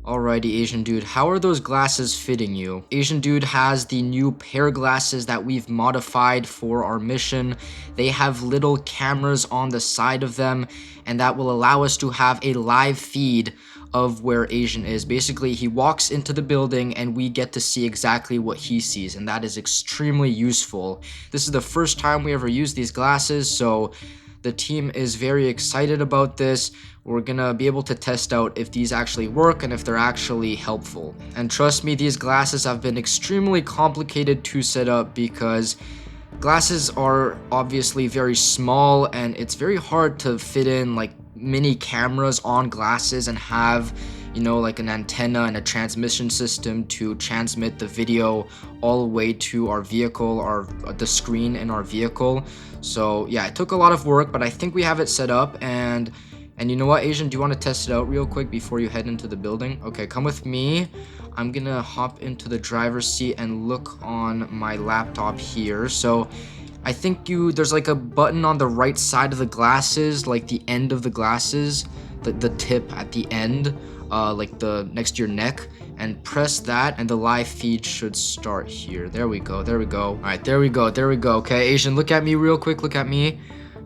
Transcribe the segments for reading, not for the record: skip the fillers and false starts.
Alrighty, Asian dude, how are those glasses fitting you? Asian dude has the new pair glasses that we've modified for our mission. They have little cameras on the side of them, and that will allow us to have a live feed of where Asian is. Basically, he walks into the building and we get to see exactly what he sees, and that is extremely useful. This is the first time we ever used these glasses, so the team is very excited about this. We're gonna be able to test out if these actually work and if they're actually helpful. And trust me, these glasses have been extremely complicated to set up because glasses are obviously very small and it's very hard to fit in like mini cameras on glasses and have, you know, like an antenna and a transmission system to transmit the video all the way to our vehicle or the screen in our vehicle. So yeah, it took a lot of work, but I think we have it set up. And you know what, Asian, do you want to test it out real quick before you head into the building? Okay, come with me. I'm gonna hop into the driver's seat and look on my laptop here. So I think there's like a button on the right side of the glasses, like the end of the glasses, the tip at the end, like the next to your neck, and press that and the live feed should start here. There we go. All right, there we go. Okay, Asian, look at me real quick. Look at me.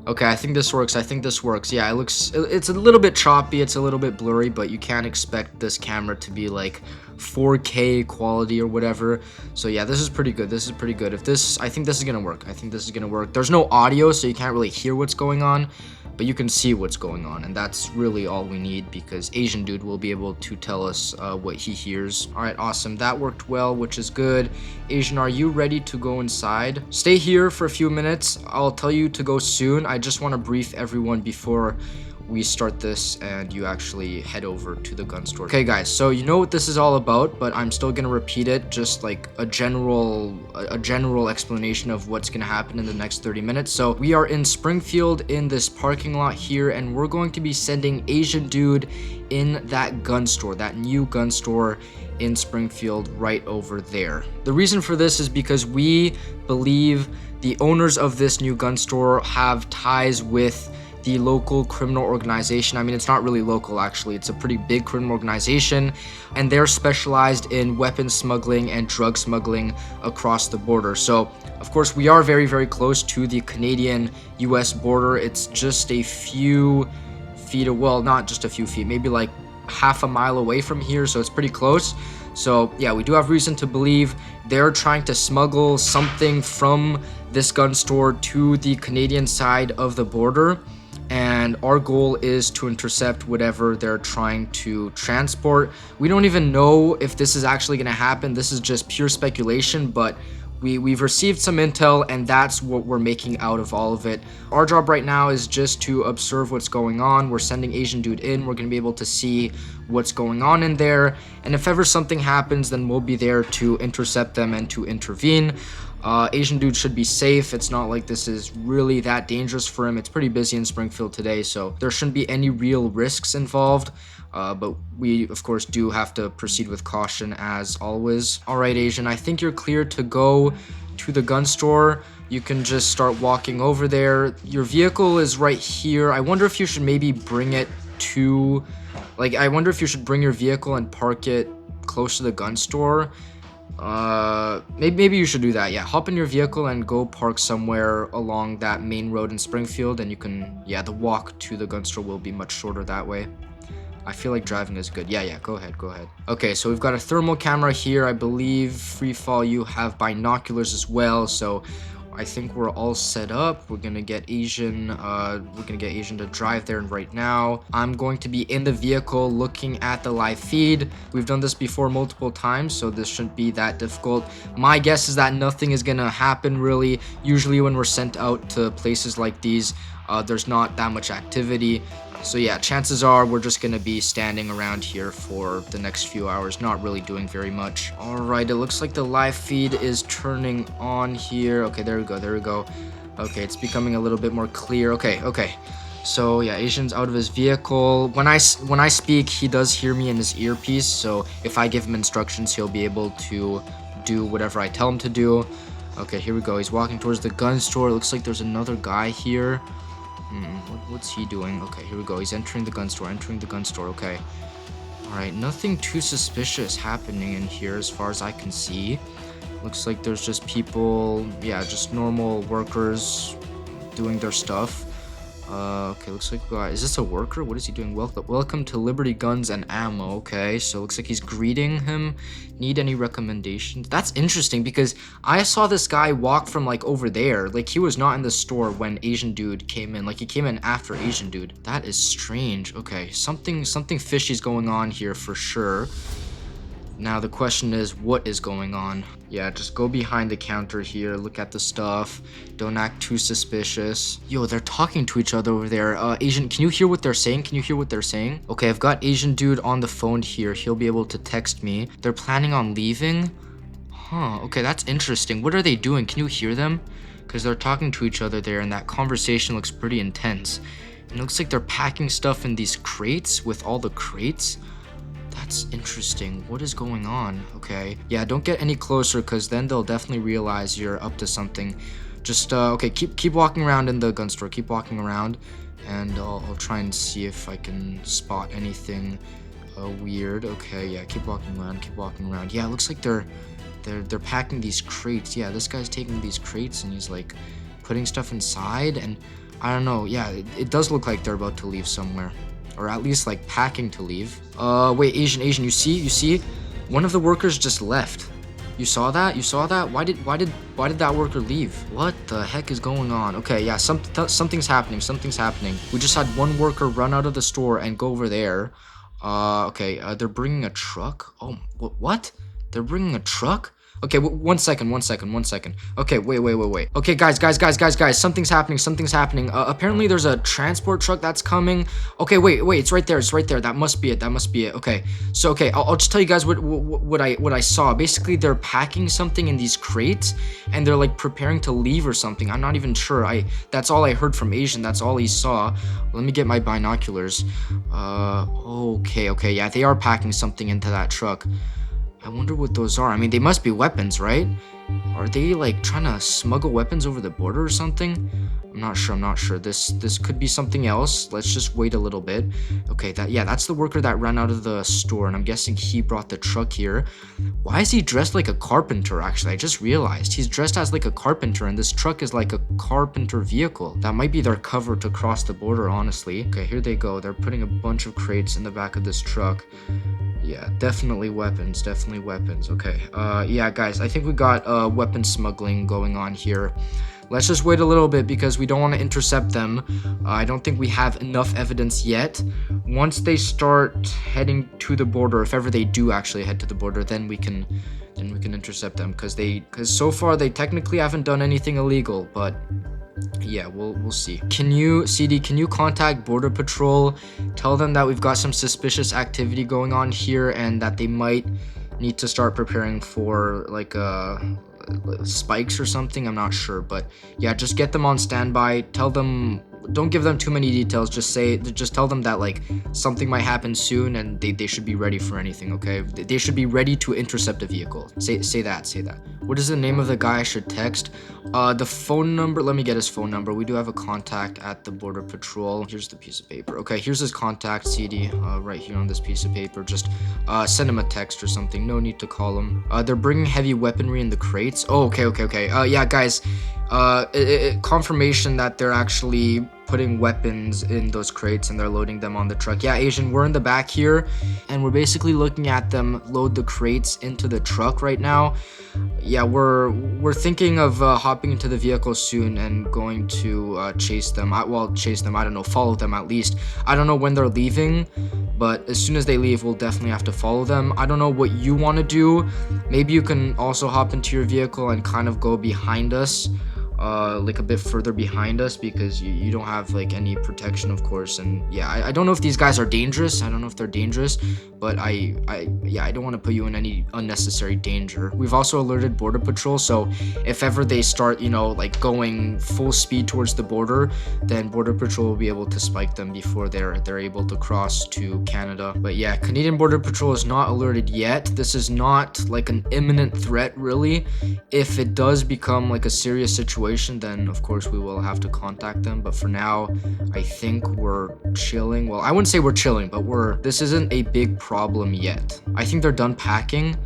Okay, I think this works. Yeah, it's a little bit choppy, it's a little bit blurry, but you can't expect this camera to be like 4K quality or whatever. So yeah, this is pretty good. I think this is gonna work. There's no audio, so you can't really hear what's going on, but you can see what's going on, and that's really all we need because Asian dude will be able to tell us what he hears. All right, awesome. That worked well, which is good. Asian, are you ready to go inside? Stay here for a few minutes. I'll tell you to go soon. I just want to brief everyone before we start this and you actually head over to the gun store. Okay guys, so you know what this is all about, but I'm still gonna repeat it, just like a general explanation of what's gonna happen in the next 30 minutes. So we are in Springfield in this parking lot here, and we're going to be sending Asian dude in that gun store, that new gun store in Springfield right over there. The reason for this is because we believe the owners of this new gun store have ties with the local criminal organization. I mean, it's not really local actually, it's a pretty big criminal organization, and they're specialized in weapons smuggling and drug smuggling across the border. So of course we are very, very close to the Canadian-US border. It's just a few feet, well, not just a few feet, maybe like half a mile away from here, so it's pretty close. So yeah, we do have reason to believe they're trying to smuggle something from this gun store to the Canadian side of the border, and our goal is to intercept whatever they're trying to transport. We don't even know if this is actually going to happen. This is just pure speculation, but we've received some intel, and that's what we're making out of all of it. Our job right now is just to observe what's going on. We're sending Asian dude in. We're going to be able to see what's going on in there, and if ever something happens, then we'll be there to intercept them and to intervene. Asian dude should be safe. It's not like this is really that dangerous for him. It's pretty busy in Springfield today, so there shouldn't be any real risks involved. But we, of course, do have to proceed with caution as always. All right, Asian, I think you're clear to go to the gun store. You can just start walking over there. Your vehicle is right here. I wonder if you should maybe bring it to, like, I wonder if you should bring your vehicle and park it close to the gun store. Maybe you should do that. Yeah, hop in your vehicle and go park somewhere along that main road in Springfield, and you can, yeah, the walk to the gun store will be much shorter that way. I feel like driving is good. Yeah, go ahead. Okay, so we've got a thermal camera here. I believe, Freefall, you have binoculars as well, so I think we're all set up. We're gonna get Asian to drive there right now. I'm going to be in the vehicle looking at the live feed. We've done this before multiple times, so this shouldn't be that difficult. My guess is that nothing is gonna happen really. Usually when we're sent out to places like these, there's not that much activity. So yeah, chances are we're just gonna be standing around here for the next few hours, not really doing very much. All right, it looks like the live feed is turning on here. Okay, there we go. Okay, it's becoming a little bit more clear. Okay. So yeah, Asian's out of his vehicle. When I speak, he does hear me in his earpiece, so if I give him instructions, he'll be able to do whatever I tell him to do. Okay, here we go. He's walking towards the gun store. It looks like there's another guy here. What's he doing? Okay, here we go. He's entering the gun store. Okay. All right, nothing too suspicious happening in here as far as I can see. Looks like there's just people, yeah, just normal workers doing their stuff. Okay, looks like is this a worker? What is he doing? Welcome to Liberty Guns and Ammo. Okay, so looks like he's greeting him. Need any recommendations? That's interesting because I saw this guy walk from like over there. Like he was not in the store when Asian dude came in. Like he came in after Asian dude. That is strange. Okay, something fishy's going on here for sure. Now the question is, what is going on? Yeah, just go behind the counter here, look at the stuff, don't act too suspicious. Yo, they're talking to each other over there. Asian, can you hear what they're saying? Can you hear what they're saying? Okay, I've got Asian dude on the phone here. He'll be able to text me. They're planning on leaving? Huh, okay, that's interesting. What are they doing? Can you hear them? Because they're talking to each other there, and that conversation looks pretty intense. And it looks like they're packing stuff in these crates with all the crates. That's interesting. What is going on? Okay. Yeah, don't get any closer because then they'll definitely realize you're up to something. Just, okay, keep walking around in the gun store. Keep walking around. And I'll try and see if I can spot anything weird. Okay, yeah, keep walking around. Yeah, it looks like they're packing these crates. Yeah, this guy's taking these crates and he's like putting stuff inside. And I don't know. Yeah, it does look like they're about to leave somewhere. Or at least like packing to leave. Wait, Asian, you see? One of the workers just left. You saw that? Why did that worker leave? What the heck is going on? Okay, yeah, something's happening. We just had one worker run out of the store and go over there. Okay, they're bringing a truck. Oh, what? They're bringing a truck? Okay, one second. Okay, wait. Okay, guys, something's happening. Apparently there's a transport truck that's coming. Okay, wait, it's right there. That must be it. Okay, so I'll just tell you guys what I saw. Basically, they're packing something in these crates, and they're like preparing to leave or something. I'm not even sure. That's all I heard from Asian. That's all he saw. Let me get my binoculars. Okay, yeah, they are packing something into that truck. I wonder what those are. I mean, they must be weapons, right? Are they like trying to smuggle weapons over the border or something? I'm not sure. This could be something else. Let's just wait a little bit. Okay, that's the worker that ran out of the store, and I'm guessing he brought the truck here. Why is he dressed like a carpenter, actually? I just realized. He's dressed as like a carpenter, and this truck is like a carpenter vehicle. That might be their cover to cross the border, honestly. Okay, here they go. They're putting a bunch of crates in the back of this truck. Yeah, definitely weapons. Okay, yeah, guys, I think we got weapon smuggling going on here. Let's just wait a little bit because we don't want to intercept them. I don't think we have enough evidence yet. Once they start heading to the border, if ever they do actually head to the border, then we can intercept them because so far they technically haven't done anything illegal, but yeah, we'll see. CD, can you contact Border Patrol? Tell them that we've got some suspicious activity going on here and that they might need to start preparing for like spikes or something. I'm not sure, but yeah, just get them on standby. Tell them, don't give them too many details. Just tell them that like something might happen soon and they should be ready for anything. Okay, they should be ready to intercept a vehicle. Say that. What is the name of the guy I should text? The phone number, let me get his phone number. We do have a contact at the Border Patrol. Here's the piece of paper. Okay, here's his contact, CD, right here on this piece of paper. Just send him a text or something. No need to call him. They're bringing heavy weaponry in the crates. Oh, okay. Yeah, guys, confirmation that they're actually putting weapons in those crates and they're loading them on the truck. Yeah, Asian, we're in the back here and we're basically looking at them load the crates into the truck right now. Yeah, we're thinking of hopping into the vehicle soon and going to chase them. I don't know, follow them at least. I don't know when they're leaving, but as soon as they leave, we'll definitely have to follow them. I don't know what you want to do. Maybe you can also hop into your vehicle and kind of go behind us. Like a bit further behind us because you don't have like any protection, of course. And yeah, I don't know if these guys are dangerous. I don't know if they're dangerous, but I don't want to put you in any unnecessary danger. We've also alerted Border Patrol, so if ever they start, like going full speed towards the border, then Border Patrol will be able to spike them before they're able to cross to Canada. But yeah, Canadian Border Patrol is not alerted yet. This is not like an imminent threat, really. If it does become like a serious situation, situation, then of course we will have to contact them. But for now, I think we're chilling. Well, I wouldn't say we're chilling, but this isn't a big problem yet. I think they're done packing.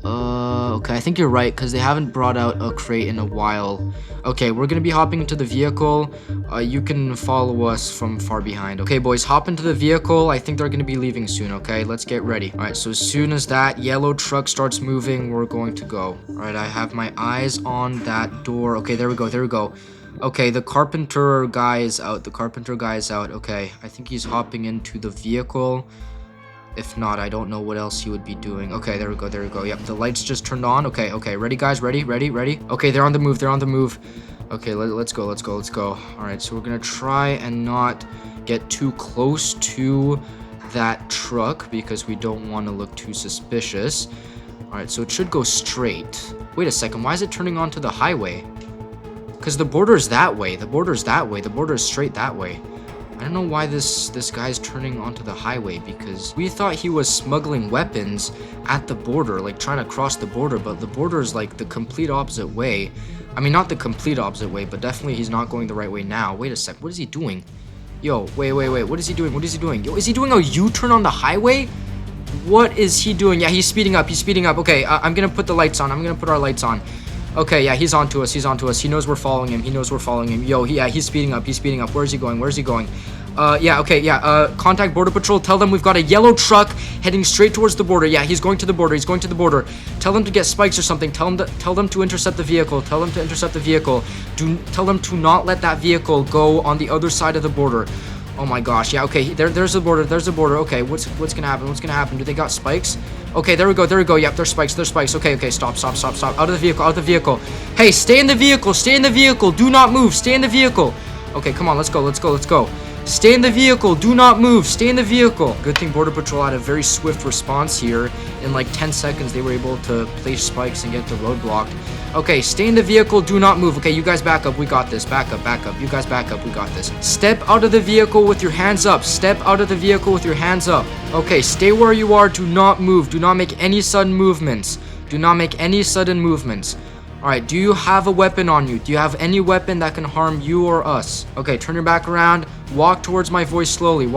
Okay, I think you're right, because they haven't brought out a crate in a while. Okay, we're gonna be hopping into the vehicle. You can follow us from far behind. Okay, boys, hop into the vehicle. I think they're gonna be leaving soon, okay? Let's get ready. All right, so as soon as that yellow truck starts moving, we're going to go. All right, I have my eyes on that door. Okay, there we go, there we go. Okay, the carpenter guy is out. The carpenter guy is out. Okay, I think he's hopping into the vehicle. If not, I don't know what else he would be doing. Okay, there we go, there we go. Yep, the lights just turned on. Okay, okay, ready, guys? Ready, ready, ready? Okay, they're on the move, they're on the move. Okay, let's go, let's go, let's go. All right, so we're gonna try and not get too close to that truck because we don't want to look too suspicious. All right, so it should go straight. Wait a second, why is it turning onto the highway? Because the border's that way, the border's that way, the border is straight that way. I don't know why this guy's turning onto the highway, because we thought he was smuggling weapons at the border, like trying to cross the border, but the border is like the complete opposite way. I mean, not the complete opposite way, but definitely he's not going the right way now. Wait a sec, what is he doing? Yo, wait, what is he doing? What is he doing? Yo, is he doing a U-turn on the highway? What is he doing? Yeah, he's speeding up, Okay, I'm gonna put the lights on. I'm gonna put our lights on. Okay, yeah, he's onto us, He knows we're following him, Yo, yeah, he's speeding up, Where is he going? Yeah, okay, yeah, contact Border Patrol, tell them we've got a yellow truck heading straight towards the border. Yeah, he's going to the border, Tell them to get spikes or something, tell them to intercept the vehicle, Tell them to not let that vehicle go on the other side of the border. Oh my gosh, yeah, okay, there's the border, Okay, what's gonna happen, Do they got spikes? Okay, there we go, yep, there's spikes, Okay, stop, out of the vehicle, Hey, stay in the vehicle, do not move, stay in the vehicle. Okay, come on, let's go. Stay in the vehicle, do not move, stay in the vehicle. Good thing Border Patrol had a very swift response here. In like 10 seconds, they were able to place spikes and get the road blocked. Okay, stay in the vehicle, do not move. Okay, you guys back up, we got this. Back up. You guys back up, we got this. Step out of the vehicle with your hands up. Okay, stay where you are, do not move. Do not make any sudden movements. Alright, do you have a weapon on you? Do you have any weapon that can harm you or us? Okay, turn your back around. Walk towards my voice slowly. Okay,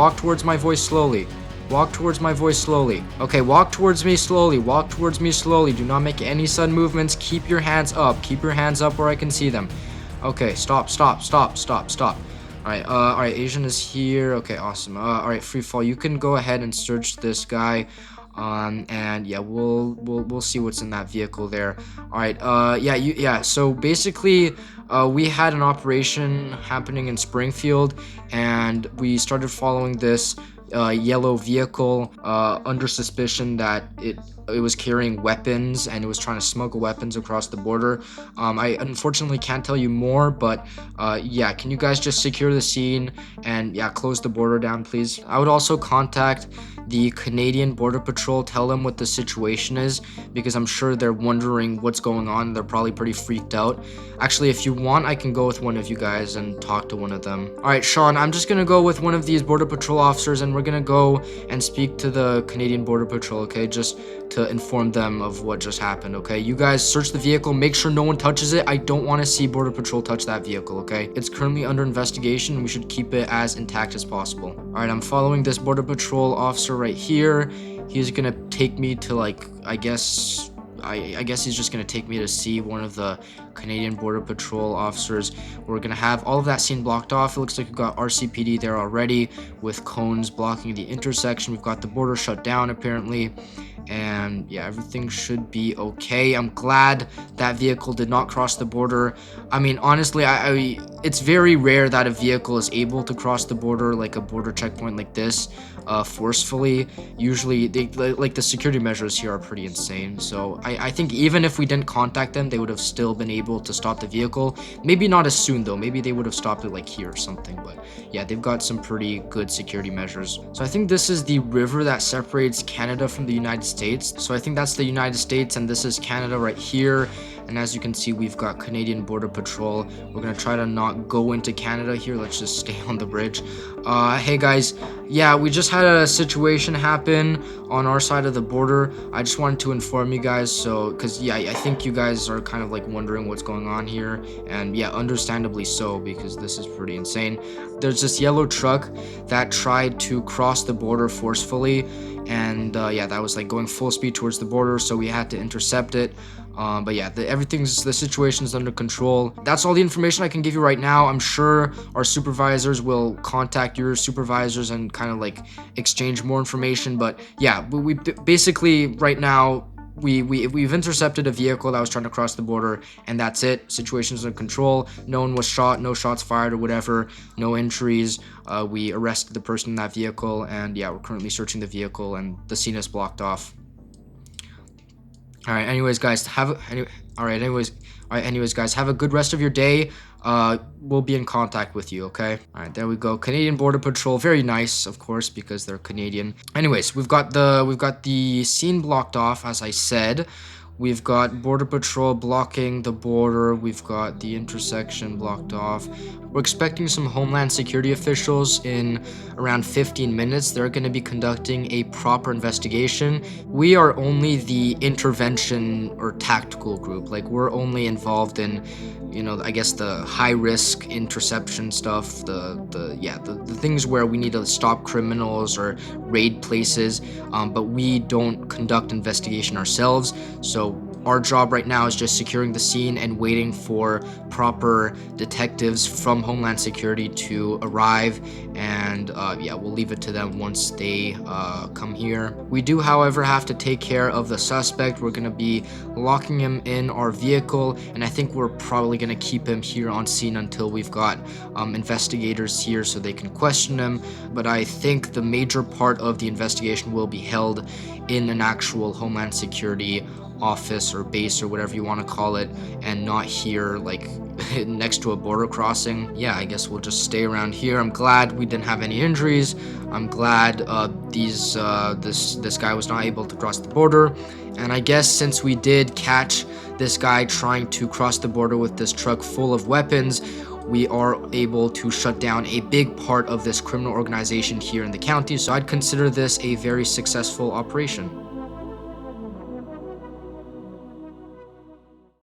walk towards me slowly. Do not make any sudden movements. Keep your hands up. Where I can see them. Okay, stop. Alright, Asian is here. Okay, awesome. Alright, Free Fall, you can go ahead and search this guy. And yeah, we'll see what's in that vehicle there. All right, so basically we had an operation happening in Springfield, and we started following this yellow vehicle under suspicion that it was carrying weapons, and it was trying to smuggle weapons across the border. I unfortunately can't tell you more, but yeah, can you guys just secure the scene and yeah, close the border down, please? I would also contact the Canadian Border Patrol, tell them what the situation is, because I'm sure they're wondering what's going on. They're probably pretty freaked out. Actually, if you want, I can go with one of you guys and talk to one of them. All right, Sean, I'm just gonna go with one of these Border Patrol officers, and we're gonna go and speak to the Canadian Border Patrol, okay? Just to inform them of what just happened, okay? You guys search the vehicle, make sure no one touches it. I don't want to see Border Patrol touch that vehicle, okay? It's currently under investigation, and we should keep it as intact as possible. All right, I'm following this Border Patrol officer right here. He's gonna take me to, like, I guess he's just gonna take me to see one of the Canadian Border Patrol officers. We're gonna have all of that scene blocked off. It looks like we've got RCPD there already with cones blocking the intersection. We've got the border shut down apparently, and yeah, everything should be okay. I'm glad that vehicle did not cross the border. I mean, honestly, it's very rare that a vehicle is able to cross the border, like a border checkpoint like this, forcefully. Usually like the security measures here are pretty insane. So I think even if we didn't contact them, they would have still been able to stop the vehicle. Maybe not as soon though. Maybe they would have stopped it like here or something. But yeah, they've got some pretty good security measures. So I think this is the river that separates Canada from the United States. So I think that's the United States, and this is Canada right here. And as you can see, we've got Canadian Border Patrol. We're gonna try to not go into Canada here. Let's just stay on the bridge. Hey guys, yeah, we just had a situation happen on our side of the border. I just wanted to inform you guys, so, because, yeah, I think you guys are kind of like wondering what's going on here, and yeah, understandably so, because this is pretty insane. There's this yellow truck that tried to cross the border forcefully, and yeah, that was like going full speed towards the border, so we had to intercept it. But yeah, the situation's under control. That's all the information I can give you right now. I'm sure our supervisors will contact your supervisors and kind of like exchange more information. But yeah, we basically right now we've intercepted a vehicle that was trying to cross the border, and that's it. Situation's under control. No one was shot, no shots fired or whatever, no injuries. We arrested the person in that vehicle, and yeah, we're currently searching the vehicle, and the scene is blocked off. All right. Anyways, guys, guys, have a good rest of your day. We'll be in contact with you. Okay. All right. There we go. Canadian Border Patrol. Very nice, of course, because they're Canadian. Anyways, we've got the scene blocked off, as I said. We've got Border Patrol blocking the border. We've got the intersection blocked off. We're expecting some Homeland Security officials in around 15 minutes. They're going to be conducting a proper investigation. We are only the intervention or tactical group. Like, we're only involved in, I guess the high risk interception stuff, the things where we need to stop criminals or raid places, but we don't conduct investigation ourselves. So our job right now is just securing the scene and waiting for proper detectives from Homeland Security to arrive, and yeah, we'll leave it to them once they come here. We do, however, have to take care of the suspect. We're gonna be locking him in our vehicle, and I think we're probably gonna keep him here on scene until we've got investigators here so they can question him. But I think the major part of the investigation will be held in an actual Homeland Security office or base or whatever you want to call it, and not here like next to a border crossing. Yeah, I guess we'll just stay around here. I'm glad we didn't have any injuries. I'm glad this guy was not able to cross the border. And I guess since we did catch this guy trying to cross the border with this truck full of weapons, we are able to shut down a big part of this criminal organization here in the county. So I'd consider this a very successful operation.